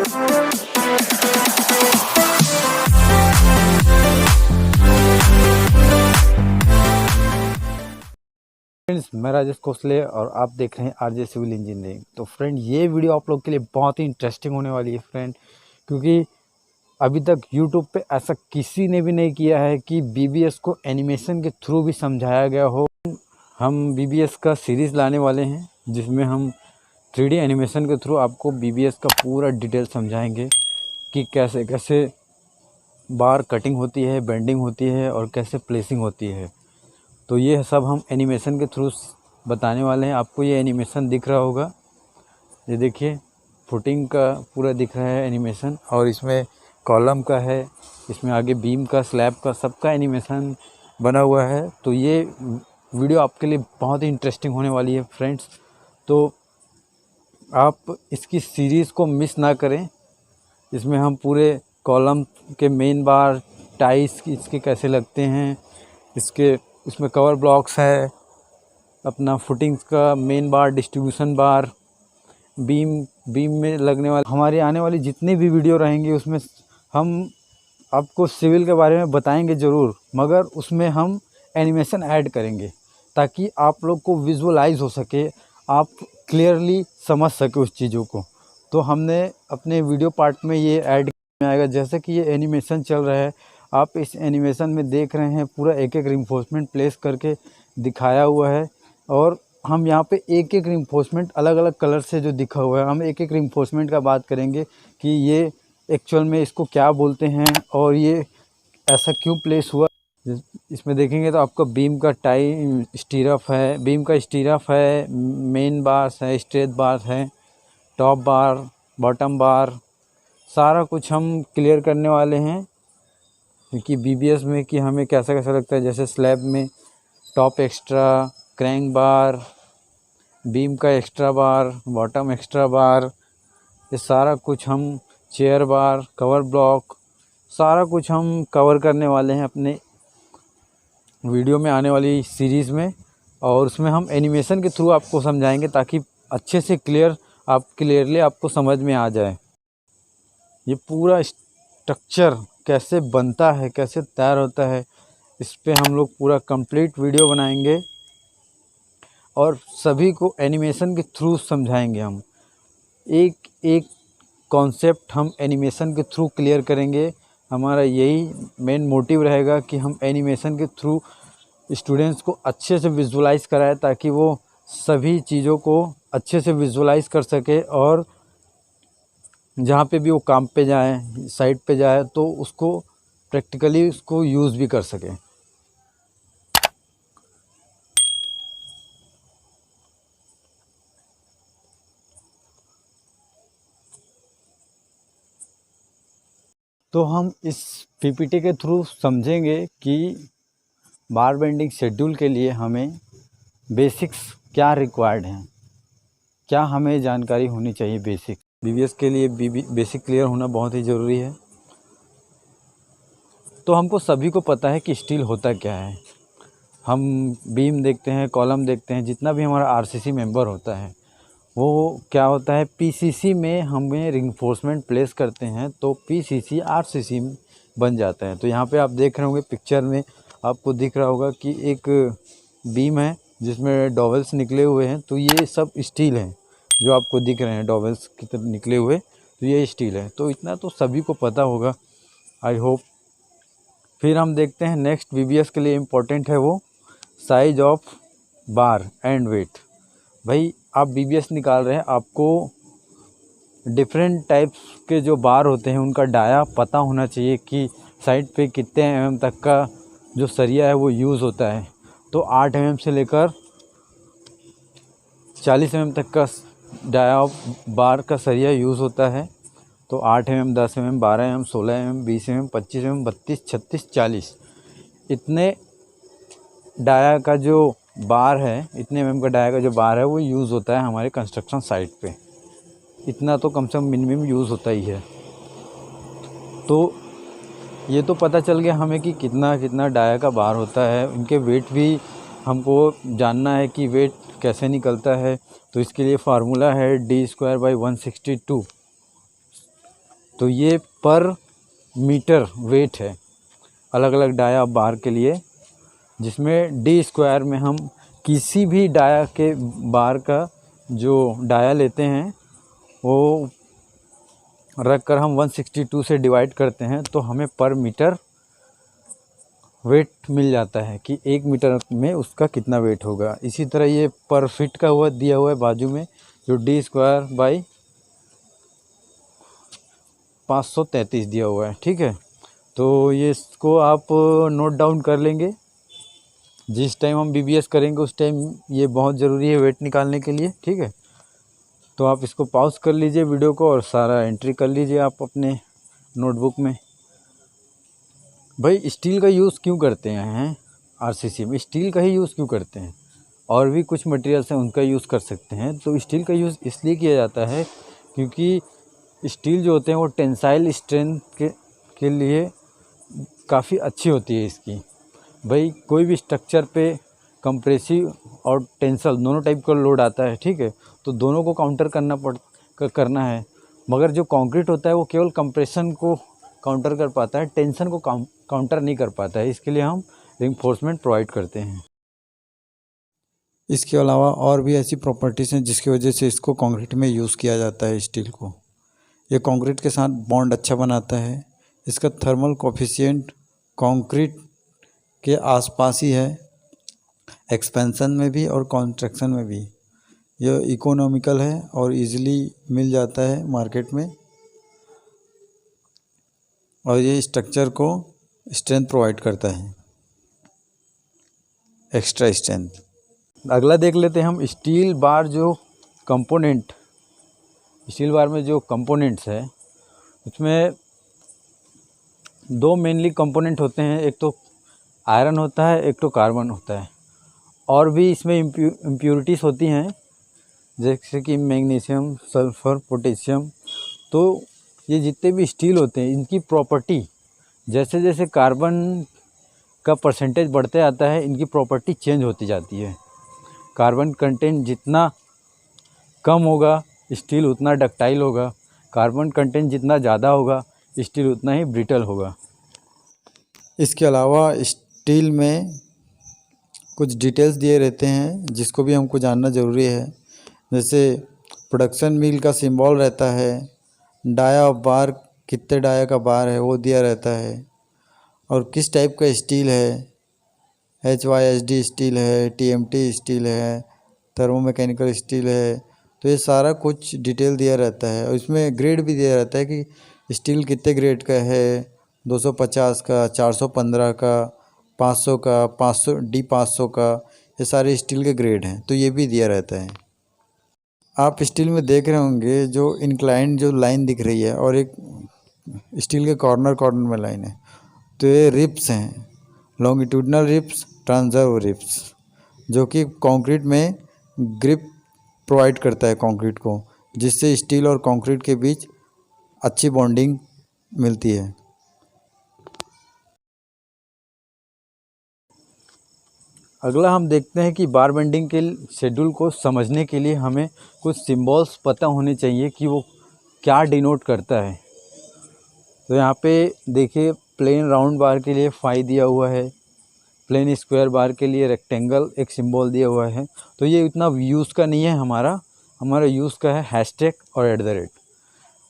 Friends, मैं राजेश कोसले और आप देख रहे हैं आरजे सिविल इंजीनियरिंग। तो फ्रेंड, ये वीडियो आप लोग के लिए बहुत ही इंटरेस्टिंग होने वाली है फ्रेंड, क्योंकि अभी तक यूट्यूब पे ऐसा किसी ने भी नहीं किया है कि बीबीएस को एनिमेशन के थ्रू भी समझाया गया हो। हम बीबीएस का सीरीज़ लाने वाले हैं जिसमें हम 3D एनिमेशन के थ्रू आपको बीबीएस का पूरा डिटेल समझाएंगे कि कैसे कैसे बार कटिंग होती है, बेंडिंग होती है और कैसे प्लेसिंग होती है। तो ये सब हम एनिमेशन के थ्रू बताने वाले हैं। आपको ये एनिमेशन दिख रहा होगा, ये देखिए फुटिंग का पूरा दिख रहा है एनिमेशन, और इसमें कॉलम का है, इसमें आगे बीम का, स्लैब का, सबका एनिमेशन बना हुआ है। तो ये वीडियो आपके लिए बहुत ही इंटरेस्टिंग होने वाली है फ्रेंड्स। तो आप इसकी सीरीज़ को मिस ना करें। इसमें हम पूरे कॉलम के मेन बार, टाइस इसके कैसे लगते हैं, इसमें कवर ब्लॉक्स है, अपना फुटिंग्स का मेन बार, डिस्ट्रीब्यूशन बार, बीम में लगने वाले। हमारी आने वाली जितनी भी वीडियो रहेंगी उसमें हम आपको सिविल के बारे में बताएंगे ज़रूर, मगर उसमें हम एनिमेशन ऐड करेंगे ताकि आप लोग को विजुअलाइज हो सके, आप क्लियरली समझ सके उस चीज़ों को। तो हमने अपने वीडियो पार्ट में ये ऐड में आएगा। जैसे कि ये एनिमेशन चल रहा है, आप इस एनिमेशन में देख रहे हैं पूरा एक एक रिइंफोर्समेंट प्लेस करके दिखाया हुआ है, और हम यहाँ पे एक एक रिइंफोर्समेंट अलग अलग कलर से जो दिखा हुआ है, हम एक एक रिइंफोर्समेंट का बात करेंगे कि ये एक्चुअल में इसको क्या बोलते हैं और ये ऐसा क्यों प्लेस हुआ। इसमें देखेंगे तो आपको बीम का स्टीरअप है, बीम का स्टीरअप है, मेन बार्स है, स्ट्रेट बार्स है, टॉप बार, बॉटम बार, सारा कुछ हम क्लियर करने वाले हैं। क्योंकि बीबीएस में कि हमें कैसा कैसा लगता है, जैसे स्लैब में टॉप एक्स्ट्रा, क्रैंक बार, बीम का एक्स्ट्रा बार, बॉटम एक्स्ट्रा बार, ये सारा कुछ हम, चेयर बार, कवर ब्लॉक, सारा कुछ हम कवर करने वाले हैं अपने वीडियो में आने वाली सीरीज़ में। और उसमें हम एनिमेशन के थ्रू आपको समझाएंगे ताकि अच्छे से क्लियरली आपको समझ में आ जाए ये पूरा स्ट्रक्चर कैसे बनता है, कैसे तैयार होता है। इस पे हम लोग पूरा कंप्लीट वीडियो बनाएंगे और सभी को एनिमेशन के थ्रू समझाएंगे। हम एक एक कॉन्सेप्ट हम एनिमेशन के थ्रू क्लियर करेंगे। हमारा यही मेन मोटिव रहेगा कि हम एनिमेशन के थ्रू स्टूडेंट्स को अच्छे से विजुअलाइज कराएं ताकि वो सभी चीज़ों को अच्छे से विजुअलाइज कर सके, और जहाँ पे भी वो काम पे जाए, साइट पे जाए, तो उसको प्रैक्टिकली उसको यूज़ भी कर सके। तो हम इस पीपीटी के थ्रू समझेंगे कि बार बेंडिंग शेड्यूल के लिए हमें बेसिक्स क्या रिक्वायर्ड हैं, क्या हमें जानकारी होनी चाहिए। बेसिक बीबीएस के लिए बेसिक क्लियर होना बहुत ही ज़रूरी है। तो हमको सभी को पता है कि स्टील होता क्या है। हम बीम देखते हैं, कॉलम देखते हैं, जितना भी हमारा आरसीसी मेंबर होता है वो क्या होता है, पीसीसी में हमें रिइंफोर्समेंट प्लेस करते हैं तो पीसीसी आरसीसी बन जाता है। तो यहाँ पे आप देख रहे होंगे पिक्चर में, आपको दिख रहा होगा कि एक बीम है जिसमें डॉवेल्स निकले हुए हैं। तो ये सब स्टील हैं जो आपको दिख रहे हैं डॉवेल्स की तरह निकले हुए, तो ये स्टील है। तो इतना तो सभी को पता होगा, आई होप। फिर हम देखते हैं नेक्स्ट बीबीएस के लिए इम्पोर्टेंट है वो size of bar and weight. भाई आप बीबीएस निकाल रहे हैं, आपको डिफरेंट टाइप्स के जो बार होते हैं उनका डाया पता होना चाहिए कि साइड पे कितने mm तक का जो सरिया है वो यूज़ होता है। तो 8 mm से लेकर 40 mm तक का डाया बार का सरिया यूज़ होता है। तो 8 mm, 10 mm, 12 mm, 16 mm, 20 mm, 25 mm, 32, 36, 40 इतने डाया का जो बार है, इतने mm का डाया का जो बार है वो यूज़ होता है हमारे कंस्ट्रक्शन साइट पे। इतना तो कम से कम मिनिमम यूज़ होता ही है। तो ये तो पता चल गया हमें कि कितना कितना डाया का बार होता है। इनके वेट भी हमको जानना है कि वेट कैसे निकलता है। तो इसके लिए फार्मूला है d² / 162। तो ये पर मीटर वेट है अलग अलग डाया बार के लिए, जिसमें डी स्क्वायर में हम किसी भी डाया के बार का जो डाया लेते हैं वो रख कर हम 162 से डिवाइड करते हैं तो हमें पर मीटर वेट मिल जाता है कि 1 मीटर में उसका कितना वेट होगा। इसी तरह ये पर फिट का हुआ दिया हुआ है बाजू में, जो डी स्क्वायर बाई 533 दिया हुआ है। ठीक है, तो ये इसको आप नोट डाउन कर लेंगे। जिस टाइम हम बीबीएस करेंगे उस टाइम ये बहुत ज़रूरी है वेट निकालने के लिए। ठीक है, तो आप इसको पॉज कर लीजिए वीडियो को और सारा एंट्री कर लीजिए आप अपने नोटबुक में। भाई स्टील का यूज़ क्यों करते हैं आरसीसी में? स्टील का ही यूज़ क्यों करते हैं? और भी कुछ मटेरियल्स हैं उनका यूज़ कर सकते हैं। तो स्टील का यूज़ इसलिए किया जाता है क्योंकि स्टील जो होते हैं वो टेंसाइल स्ट्रेंथ के लिए काफ़ी अच्छी होती है इसकी। भाई कोई भी स्ट्रक्चर पे कंप्रेसिव और टेंसल दोनों टाइप का लोड आता है। ठीक है, तो दोनों को काउंटर करना है। मगर जो कंक्रीट होता है वो केवल कंप्रेशन को काउंटर कर पाता है, टेंशन को काउंटर नहीं कर पाता है। इसके लिए हम रिइंफोर्समेंट प्रोवाइड करते हैं। इसके अलावा और भी ऐसी प्रॉपर्टीज़ हैं जिसकी वजह से इसको कंक्रीट में यूज़ किया जाता है स्टील को। ये कंक्रीट के साथ बॉन्ड अच्छा बनाता है। इसका थर्मल कोफिशिएंट कंक्रीट के आसपास ही है, एक्सपेंशन में भी और कॉन्ट्रैक्शन में भी। यह इकोनॉमिकल है और इजीली मिल जाता है मार्केट में, और ये स्ट्रक्चर को स्ट्रेंथ प्रोवाइड करता है, एक्स्ट्रा स्ट्रेंथ। अगला देख लेते हैं हम स्टील बार जो कंपोनेंट, स्टील बार में जो कंपोनेंट्स है उसमें दो मेनली कंपोनेंट होते हैं, एक तो आयरन होता है, एक तो कार्बन होता है। और भी इसमें इम्प्योरिटीज़ होती हैं जैसे कि मैग्नीशियम, सल्फ़र, पोटेशियम। तो ये जितने भी स्टील होते हैं इनकी प्रॉपर्टी जैसे जैसे कार्बन का परसेंटेज बढ़ते आता है इनकी प्रॉपर्टी चेंज होती जाती है। कार्बन कंटेंट जितना कम होगा स्टील उतना डक्टाइल होगा, कार्बन कंटेंट जितना ज़्यादा होगा स्टील उतना ही ब्रिटल होगा। इसके अलावा स्टील में कुछ डिटेल्स दिए रहते हैं जिसको भी हमको जानना ज़रूरी है। जैसे प्रोडक्शन मिल का सिंबल रहता है, डाया ऑफ बार कितने डाया का बार है वो दिया रहता है, और किस टाइप का स्टील है, HYSD स्टील है, TMT स्टील है, थर्मोमैकेनिकल स्टील है। तो ये सारा कुछ डिटेल दिया रहता है और इसमें ग्रेड भी दिया रहता है कि स्टील कितने ग्रेड का है, 250 का, 415 का, 500 का, 500 D500 का। ये सारे स्टील के ग्रेड हैं, तो ये भी दिया रहता है। आप स्टील में देख रहे होंगे जो इंक्लाइंड जो लाइन दिख रही है और एक स्टील के कॉर्नर में लाइन है, तो ये रिप्स हैं, लॉन्गिट्यूडनल रिप्स, ट्रांसवर्स रिप्स, जो कि कंक्रीट में ग्रिप प्रोवाइड करता है कंक्रीट को, जिससे स्टील और कंक्रीट के बीच अच्छी बॉन्डिंग मिलती है। अगला हम देखते हैं कि बार बेंडिंग के शेड्यूल को समझने के लिए हमें कुछ सिंबल्स पता होने चाहिए कि वो क्या डिनोट करता है। तो यहाँ पे देखिए प्लेन राउंड बार के लिए 5 दिया हुआ है, प्लेन स्क्वायर बार के लिए रेक्टेंगल एक सिंबल दिया हुआ है। तो ये इतना यूज़ का नहीं है, हमारा यूज़ का है हैशटैग और @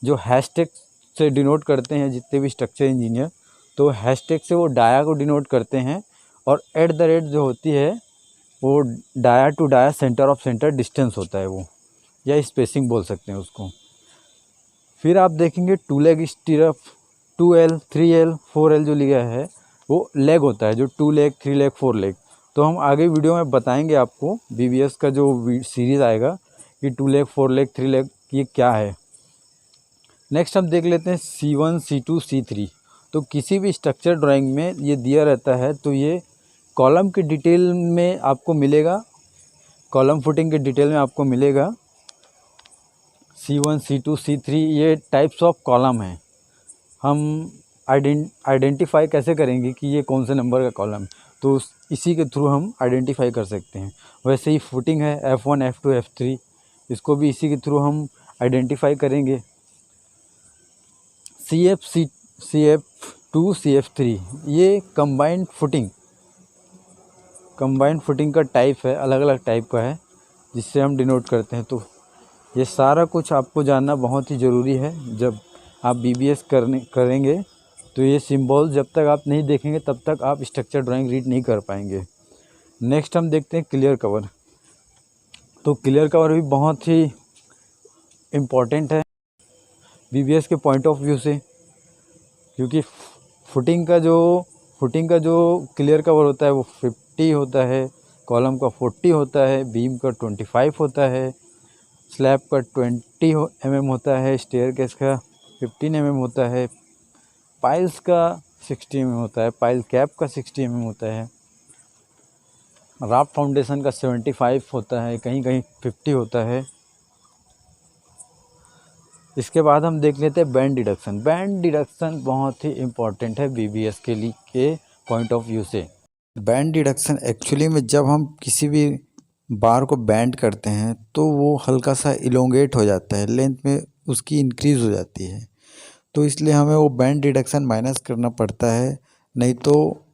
जो हैशटैग से डिनोट करते हैं जितने भी स्ट्रक्चर इंजीनियर, तो हैशटैग से वो डाया को डिनोट करते हैं, और @ जो होती है वो dia to dia center of center distance होता है वो, या स्पेसिंग बोल सकते हैं उसको। फिर आप देखेंगे 2 लेग स्टीरअप, 2L, 3L, 4L जो लिखा है वो लेग होता है, जो 2 लेग, 3 लेग, 4 लेग। तो हम आगे वीडियो में बताएंगे आपको, BBS का जो सीरीज़ आएगा कि 2 लेग, 4 लेग, 3 लेग ये क्या है। नेक्स्ट हम देख लेते हैं C1, C2, C3। तो किसी भी स्ट्रक्चर ड्राइंग में ये दिया रहता है, तो ये कॉलम की डिटेल में आपको मिलेगा, कॉलम फुटिंग के डिटेल में आपको मिलेगा। C1, C2, C3 ये टाइप्स ऑफ कॉलम हैं। हम आइडेंटिफाई कैसे करेंगे कि ये कौन से नंबर का कॉलम है, तो इसी के थ्रू हम आइडेंटिफाई कर सकते हैं। वैसे ही फुटिंग है F1, F2, F3, इसको भी इसी के थ्रू हम आइडेंटिफाई करेंगे। CF2 CF3 ये कंबाइंड फुटिंग का टाइप है, अलग अलग टाइप का है जिससे हम डिनोट करते हैं। तो ये सारा कुछ आपको जानना बहुत ही ज़रूरी है। जब आप BBS करेंगे तो ये सिंबल जब तक आप नहीं देखेंगे तब तक आप स्ट्रक्चर ड्राइंग रीड नहीं कर पाएंगे। नेक्स्ट हम देखते हैं क्लियर कवर। तो क्लियर कवर भी बहुत ही इम्पॉर्टेंट है BBS के पॉइंट ऑफ व्यू से, क्योंकि फुटिंग का जो क्लियर कवर होता है वो 50 होता है, कॉलम का 40 होता है, बीम का 25 होता है, स्लैब का 20 mm होता है, स्टेयरकेस का 15 mm होता है, पाइल्स का 60 mm होता है, पाइल कैप का 60 mm होता है, राफ्ट फाउंडेशन का 75 होता है, कहीं कहीं 50 होता है। इसके बाद हम देख लेते हैं बैंड डिडक्शन। बैंड डिडक्शन बहुत ही इम्पॉर्टेंट है BBS के पॉइंट ऑफ व्यू से। बैंड डिडक्शन एक्चुअली में जब हम किसी भी बार को बैंड करते हैं तो वो हल्का सा इलोंगेट हो जाता है, लेंथ में उसकी इंक्रीज़ हो जाती है, तो इसलिए हमें वो बैंड डिडक्शन माइनस करना पड़ता है, नहीं तो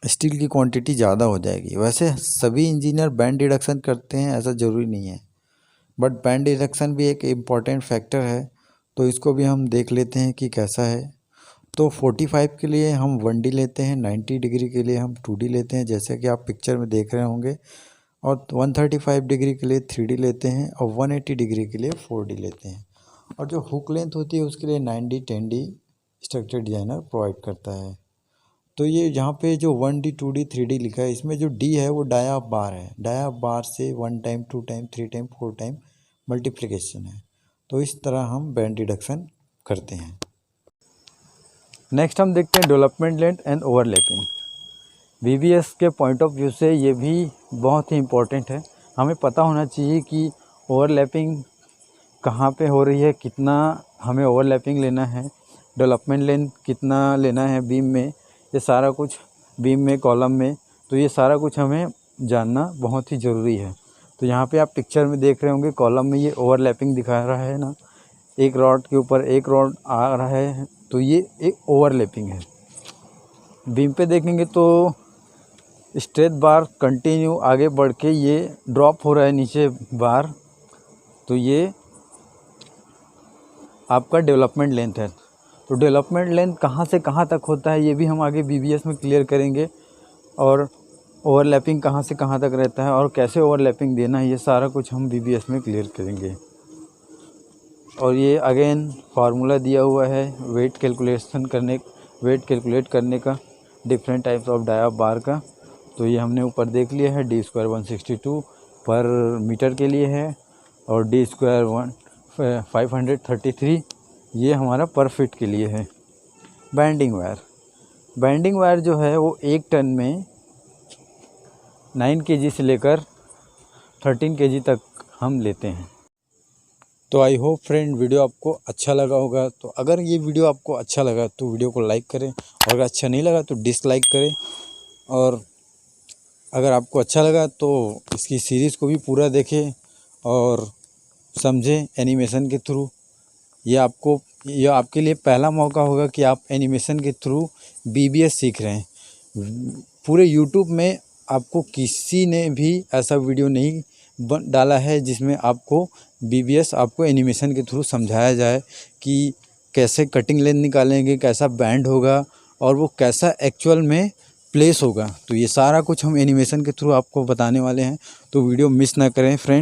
स्टील की क्वांटिटी ज़्यादा हो जाएगी। वैसे सभी इंजीनियर बैंड डिडक्शन करते हैं, ऐसा ज़रूरी नहीं है, बट बैंड डिडक्शन भी एक इम्पॉर्टेंट फैक्टर है, तो इसको भी हम देख लेते हैं कि कैसा है। तो 45 के लिए हम 1D लेते हैं, 90 डिग्री के लिए हम 2D लेते हैं जैसे कि आप पिक्चर में देख रहे होंगे, और 135 डिग्री के लिए 3D लेते हैं, और 180 डिग्री के लिए 4D लेते हैं। और जो हुक लेंथ होती है उसके लिए 9D 10D structure designer provide करता है। तो ये यहाँ पे जो 1D 2D 3D लिखा है, इसमें जो D है वो डाया बार है, डाया बार से 1 time 2 time 3 time 4 time multiplication है। तो इस तरह हम बैंड डिडक्शन करते हैं। नेक्स्ट हम देखते हैं development length and overlapping. BBS के पॉइंट ऑफ व्यू से ये भी बहुत ही इम्पोर्टेंट है। हमें पता होना चाहिए कि ओवरलैपिंग कहाँ पे हो रही है, कितना हमें ओवरलैपिंग लेना है, डेवलपमेंट लेंथ कितना लेना है बीम में, ये सारा कुछ बीम में, कॉलम में, तो ये सारा कुछ हमें जानना बहुत ही ज़रूरी है। तो यहाँ पे आप पिक्चर में देख रहे होंगे, कॉलम में ये ओवरलैपिंग दिखा रहा है ना, एक रॉड के ऊपर एक रॉड आ रहा है, तो ये एक ओवरलैपिंग है। बीम पे देखेंगे तो स्ट्रेट बार कंटिन्यू आगे बढ़ के ये ड्रॉप हो रहा है नीचे बार, तो ये आपका डेवलपमेंट लेंथ है। तो डेवलपमेंट लेंथ कहाँ से कहाँ तक होता है ये भी हम आगे BBS में क्लियर करेंगे, और ओवरलैपिंग कहाँ से कहाँ तक रहता है और कैसे ओवरलैपिंग देना है, ये सारा कुछ हम BBS में क्लियर करेंगे। और ये अगेन फार्मूला दिया हुआ है वेट कैलकुलेट करने का, डिफरेंट टाइप्स ऑफ डाया बार का। तो ये हमने ऊपर देख लिया है, D² 162 पर मीटर के लिए है, और D² 533 ये हमारा पर फिट के लिए है। बैंडिंग वायर जो है वो 1 टन में 9 kg से लेकर 13 kg तक हम लेते हैं। तो आई होप फ्रेंड वीडियो आपको अच्छा लगा होगा। तो अगर ये वीडियो आपको अच्छा लगा तो वीडियो को लाइक करें, और अगर अच्छा नहीं लगा तो डिसलाइक करें, और अगर आपको अच्छा लगा तो इसकी सीरीज़ को भी पूरा देखें और समझें एनिमेशन के थ्रू। ये आपके लिए पहला मौका होगा कि आप एनिमेशन के थ्रू BBS सीख रहे हैं। पूरे YouTube में आपको किसी ने भी ऐसा वीडियो नहीं डाला है जिसमें आपको BBS आपको एनिमेशन के थ्रू समझाया जाए कि कैसे कटिंग लेंथ निकालेंगे, कैसा बैंड होगा, और वो कैसा एक्चुअल में प्लेस होगा। तो ये सारा कुछ हम एनिमेशन के थ्रू आपको बताने वाले हैं, तो वीडियो मिस ना करें फ्रेंड।